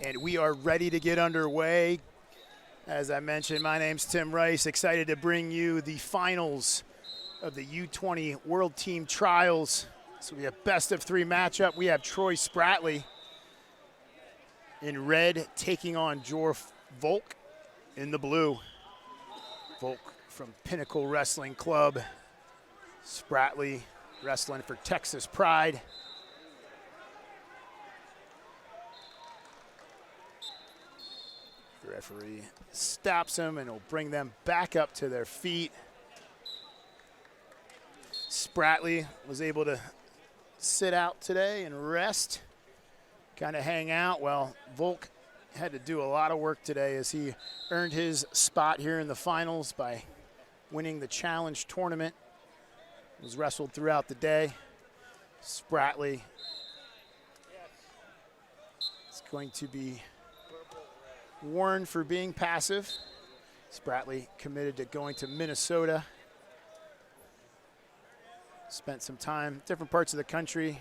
And we are ready to get underway. As I mentioned, my name's Tim Rice, excited to bring you the finals of the U20 World Team Trials. So we have best of 3 matchup. We have Troy Spratley in red taking on Jore Volk in the blue. Volk from Pinnacle Wrestling Club. Spratley wrestling for Texas Pride. The referee stops him and will bring them back up to their feet. Spratley was able to sit out today and rest, kind of hang out. Well, Volk had to do a lot of work today as he earned his spot here in the finals by winning the challenge tournament. It was wrestled throughout the day. Spratley is going to be warned for being passive. Spratley committed to going to Minnesota. Spent some time different parts of the country.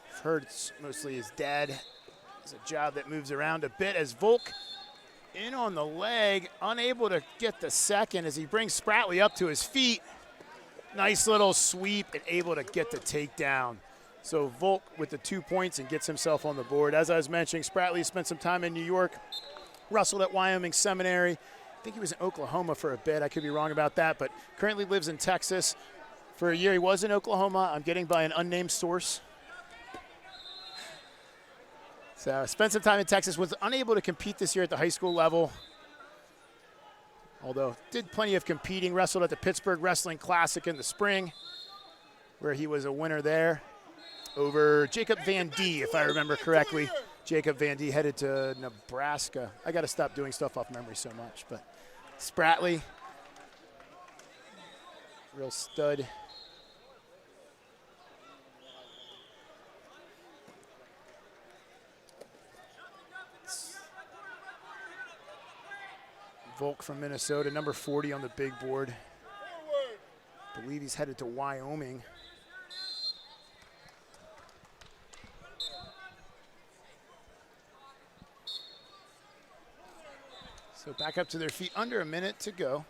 I've heard it's mostly his dad. It's a job that moves around a bit as Volk in on the leg, unable to get the second as he brings Spratley up to his feet. Nice little sweep and able to get the takedown. So Volk with the 2 points and gets himself on the board. As I was mentioning, Spratley spent some time in New York, wrestled at Wyoming Seminary. I think he was in Oklahoma for a bit. I could be wrong about that, but currently lives in Texas. For a year, he was in Oklahoma. I'm getting by an unnamed source. So spent some time in Texas, was unable to compete this year at the high school level. Although did plenty of competing, wrestled at the Pittsburgh Wrestling Classic in the spring, where he was a winner there over Jacob Van D, if I remember correctly. Jacob Van D headed to Nebraska. I got to stop doing stuff off memory so much, but Spratley, real stud. Volk from Minnesota, number 40 on the big board. I believe he's headed to Wyoming. So back up to their feet, under a minute to go.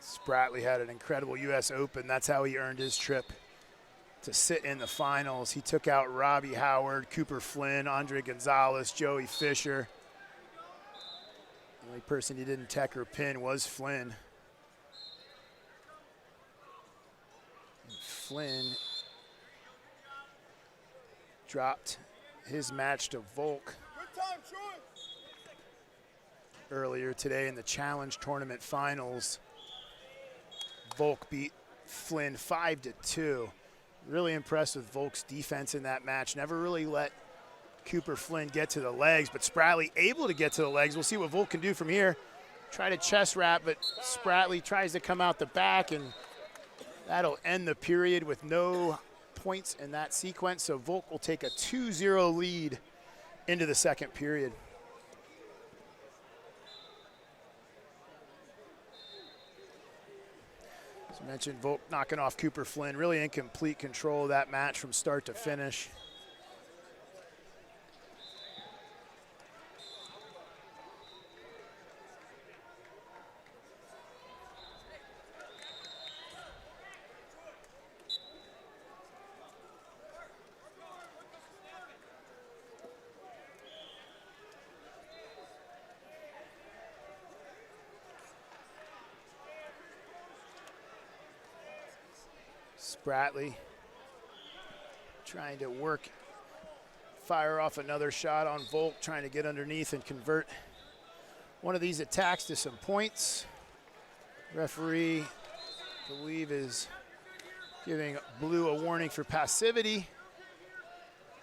Spratley had an incredible U.S. Open. That's how he earned his trip to sit in the finals. He took out Robbie Howard, Cooper Flynn, Andre Gonzalez, Joey Fisher. The only person he didn't tech or pin was Flynn. And Flynn dropped his match to Volk earlier today in the Challenge Tournament Finals. Volk beat Flynn 5-2. Really impressed with Volk's defense in that match. Never really let Cooper Flynn get to the legs, but Spratley able to get to the legs. We'll see what Volk can do from here. Try to chest wrap, but Spratley tries to come out the back, and that'll end the period with no points in that sequence. So Volk will take a 2-0 lead into the second period. As I mentioned, Volk knocking off Cooper Flynn, really in complete control of that match from start to finish. Spratley trying to fire off another shot on Volk, trying to get underneath and convert one of these attacks to some points. Referee, I believe, is giving blue a warning for passivity.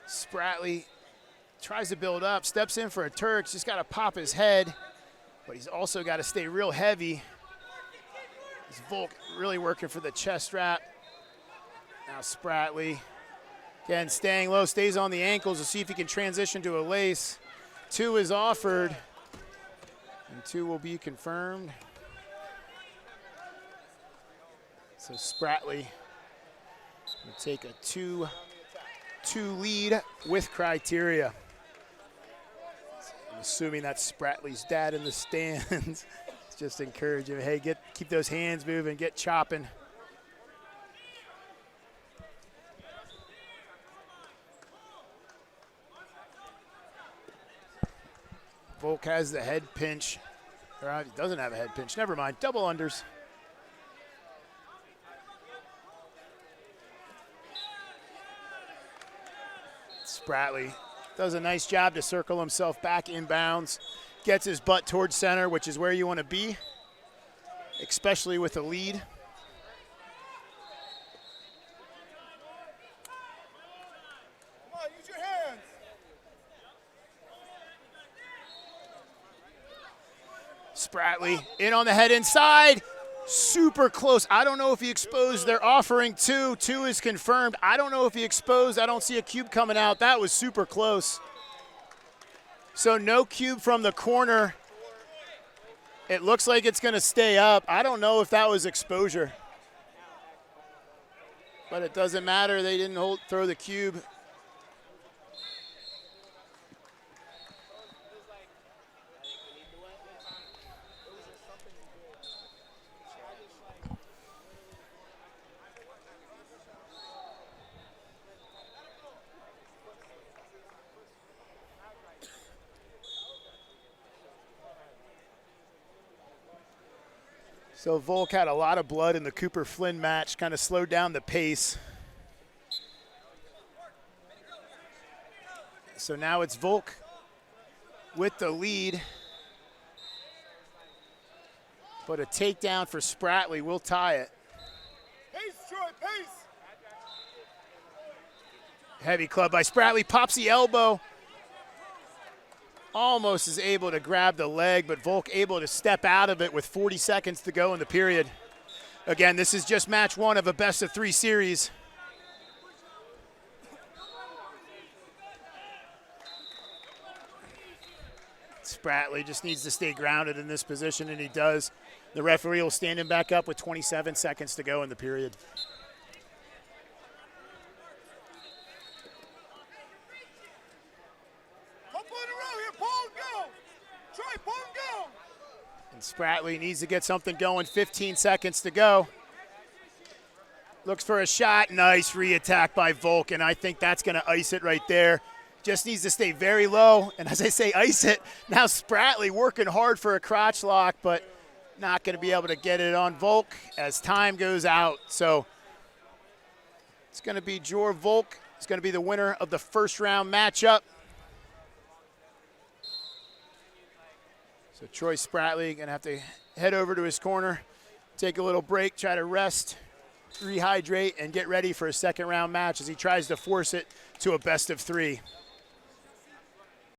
Spratley tries to build up, steps in for a Turk, just got to pop his head, but he's also got to stay real heavy. This Volk really working for the chest wrap. Now Spratley, again, staying low, stays on the ankles to see if he can transition to a lace. 2 is offered, and 2 will be confirmed. So Spratley will take a 2-2 lead with criteria. I'm assuming that's Spratley's dad in the stands. It's just encouraging. Hey, keep those hands moving, get chopping. Volk has the head pinch. Or he doesn't have a head pinch. Never mind. Double unders. Spratley does a nice job to circle himself back inbounds. Gets his butt towards center, which is where you want to be, especially with a lead. Come on, use your hands. Spratley in on the head inside. Super close. I don't know if he exposed. They're offering 2. 2 is confirmed. I don't know if he exposed. I don't see a cube coming out. That was super close. So no cube from the corner. It looks like it's going to stay up. I don't know if that was exposure. But it doesn't matter. They didn't throw the cube. So Volk had a lot of blood in the Cooper-Flynn match, kind of slowed down the pace. So now it's Volk with the lead. But a takedown for Spratley will tie it. Pace, Troy, pace. Heavy club by Spratley, pops the elbow. Almost is able to grab the leg, but Volk able to step out of it with 40 seconds to go in the period. Again, this is just match 1 of a best-of-3 series. Spratley just needs to stay grounded in this position, and he does. The referee will stand him back up with 27 seconds to go in the period. And Spratley needs to get something going. 15 seconds to go. Looks for a shot. Nice re-attack by Volk, and I think that's going to ice it right there. Just needs to stay very low, and as I say, ice it. Now Spratley working hard for a crotch lock, but not going to be able to get it on Volk as time goes out. So it's going to be Jore Volk. It's going to be the winner of the first round matchup. So Troy Spratley going to have to head over to his corner, take a little break, try to rest, rehydrate, and get ready for a second round match as he tries to force it to a best of 3.